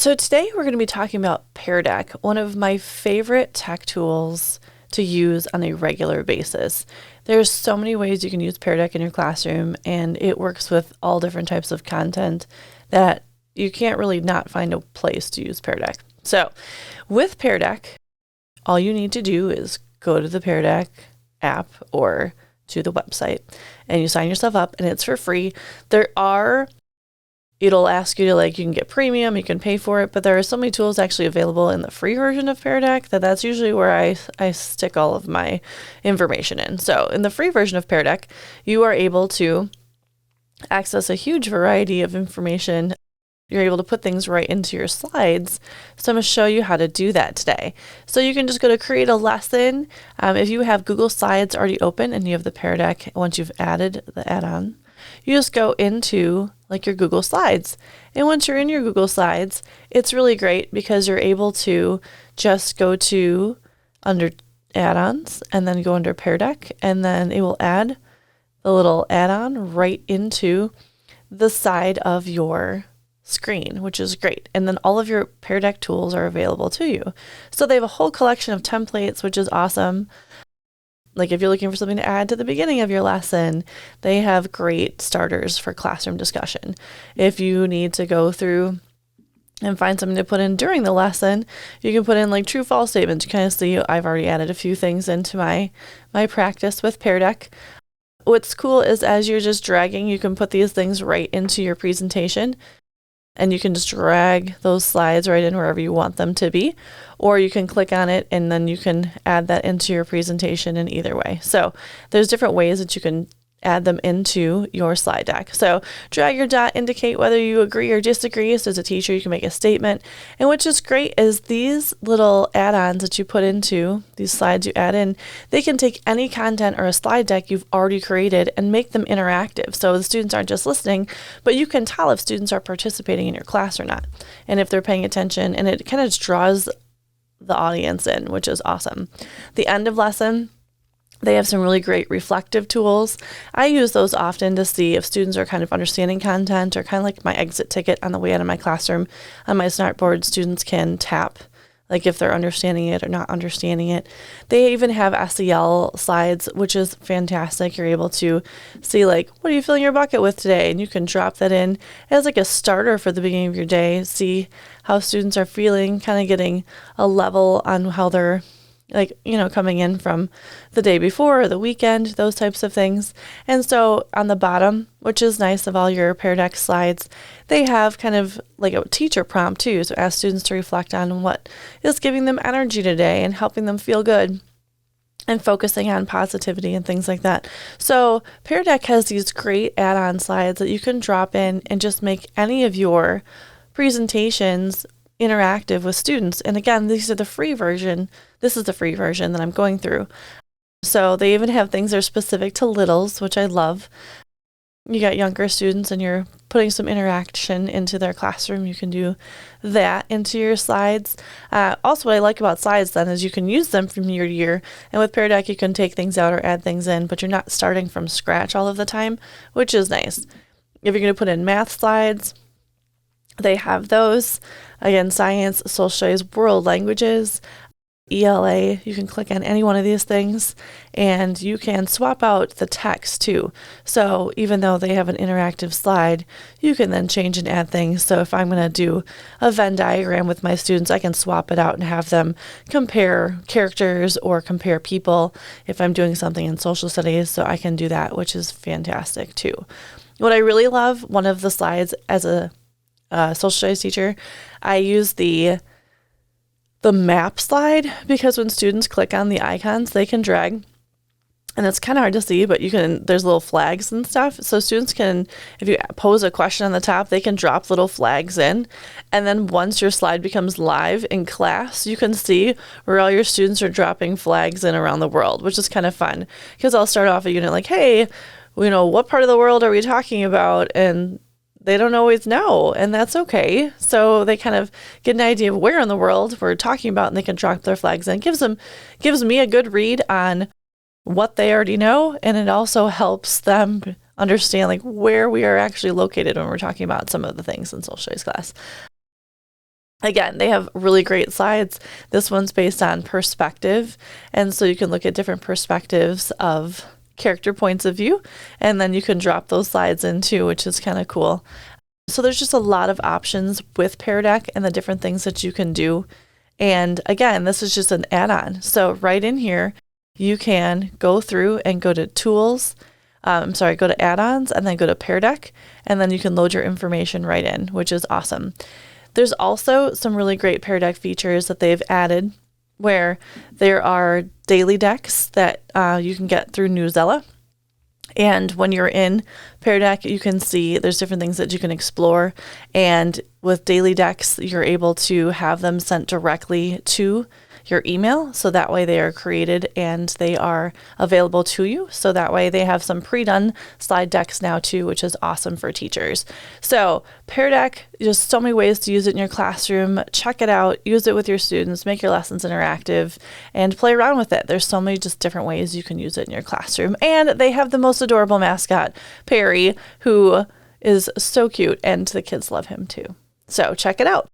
So today we're going to be talking about Pear Deck, one of my favorite tech tools to use on a regular basis. There's so many ways you can use Pear Deck in your classroom, and it works with all different types of content that you can't really not find a place to use Pear Deck. So with Pear Deck, all you need to do is go to the Pear Deck app or to the website and you sign yourself up, and it's for free. It'll ask you to you can get premium, you can pay for it, but there are so many tools actually available in the free version of Pear Deck that's usually where I stick all of my information in. So in the free version of Pear Deck, you are able to access a huge variety of information. You're able to put things right into your slides. So I'm going to show you how to do that today. So you can just go to create a lesson. If you have Google Slides already open and you have the Pear Deck, once you've added the add-on, you just go into your Google Slides. And once you're in your Google Slides, it's really great because you're able to just go to under add-ons and then go under Pear Deck, and then it will add the little add-on right into the side of your screen, which is great. And then all of your Pear Deck tools are available to you. So they have a whole collection of templates, which is awesome. If you're looking for something to add to the beginning of your lesson, they have great starters for classroom discussion. If you need to go through and find something to put in during the lesson, you can put in true false statements. You kind of see I've already added a few things into my practice with Pear Deck. What's cool is as you're just dragging, you can put these things right into your presentation. And you can just drag those slides right in wherever you want them to be, or you can click on it and then you can add that into your presentation in either way. So there's different ways that you can add them into your slide deck. So drag your dot, indicate whether you agree or disagree. So as a teacher, you can make a statement. And what's just great is these little add-ons that you put into these slides you add in, they can take any content or a slide deck you've already created and make them interactive. So the students aren't just listening, but you can tell if students are participating in your class or not, and if they're paying attention, and it kind of just draws the audience in, which is awesome. The end of lesson, they have some really great reflective tools. I use those often to see if students are kind of understanding content, or kind of like my exit ticket on the way out of my classroom. On my smartboard, students can tap if they're understanding it or not understanding it. They even have SEL slides, which is fantastic. You're able to see what are you filling your bucket with today? And you can drop that in as a starter for the beginning of your day. See how students are feeling, kind of getting a level on how they're coming in from the day before or the weekend, those types of things. And so on the bottom, which is nice of all your Pear Deck slides, they have kind of a teacher prompt too. So ask students to reflect on what is giving them energy today and helping them feel good and focusing on positivity and things like that. So Pear Deck has these great add-on slides that you can drop in and just make any of your presentations interactive with students. And again, these are the free version. This is the free version that I'm going through. So they even have things that are specific to littles, which I love. You got younger students and you're putting some interaction into their classroom. You can do that into your slides. Also, what I like about slides then is you can use them from year to year. And with Pear Deck, you can take things out or add things in, but you're not starting from scratch all of the time, which is nice. If you're going to put in math slides, they have those. Again, science, social studies, world languages, ELA. You can click on any one of these things and you can swap out the text too. So even though they have an interactive slide, you can then change and add things. So if I'm going to do a Venn diagram with my students, I can swap it out and have them compare characters or compare people if I'm doing something in social studies. So I can do that, which is fantastic too. What I really love, one of the slides as a social studies teacher, I use the map slide, because when students click on the icons, they can drag, and it's kind of hard to see, but there's little flags and stuff. So students can, if you pose a question on the top, they can drop little flags in. And then once your slide becomes live in class, you can see where all your students are dropping flags in around the world, which is kind of fun, because I'll start off a unit hey, what part of the world are we talking about? And they don't always know, and that's okay. So they kind of get an idea of where in the world we're talking about, and they can drop their flags in. It gives me a good read on what they already know, and it also helps them understand where we are actually located when we're talking about some of the things in social studies class. Again, they have really great slides. This one's based on perspective, and so you can look at different perspectives of character points of view, and then you can drop those slides in too, which is kind of cool. So there's just a lot of options with Pear Deck and the different things that you can do. And again, this is just an add-on. So right in here, you can go through and go to tools, go to add-ons, and then go to Pear Deck, and then you can load your information right in, which is awesome. There's also some really great Pear Deck features that they've added where there are daily decks that you can get through Newsela. And when you're in Pear Deck, you can see there's different things that you can explore. And with daily decks, you're able to have them sent directly to your email. So that way they are created and they are available to you. So that way they have some pre-done slide decks now too, which is awesome for teachers. So Pear Deck, just so many ways to use it in your classroom. Check it out, use it with your students, make your lessons interactive, and play around with it. There's so many just different ways you can use it in your classroom. And they have the most adorable mascot, Perry, who is so cute, and the kids love him too. So check it out.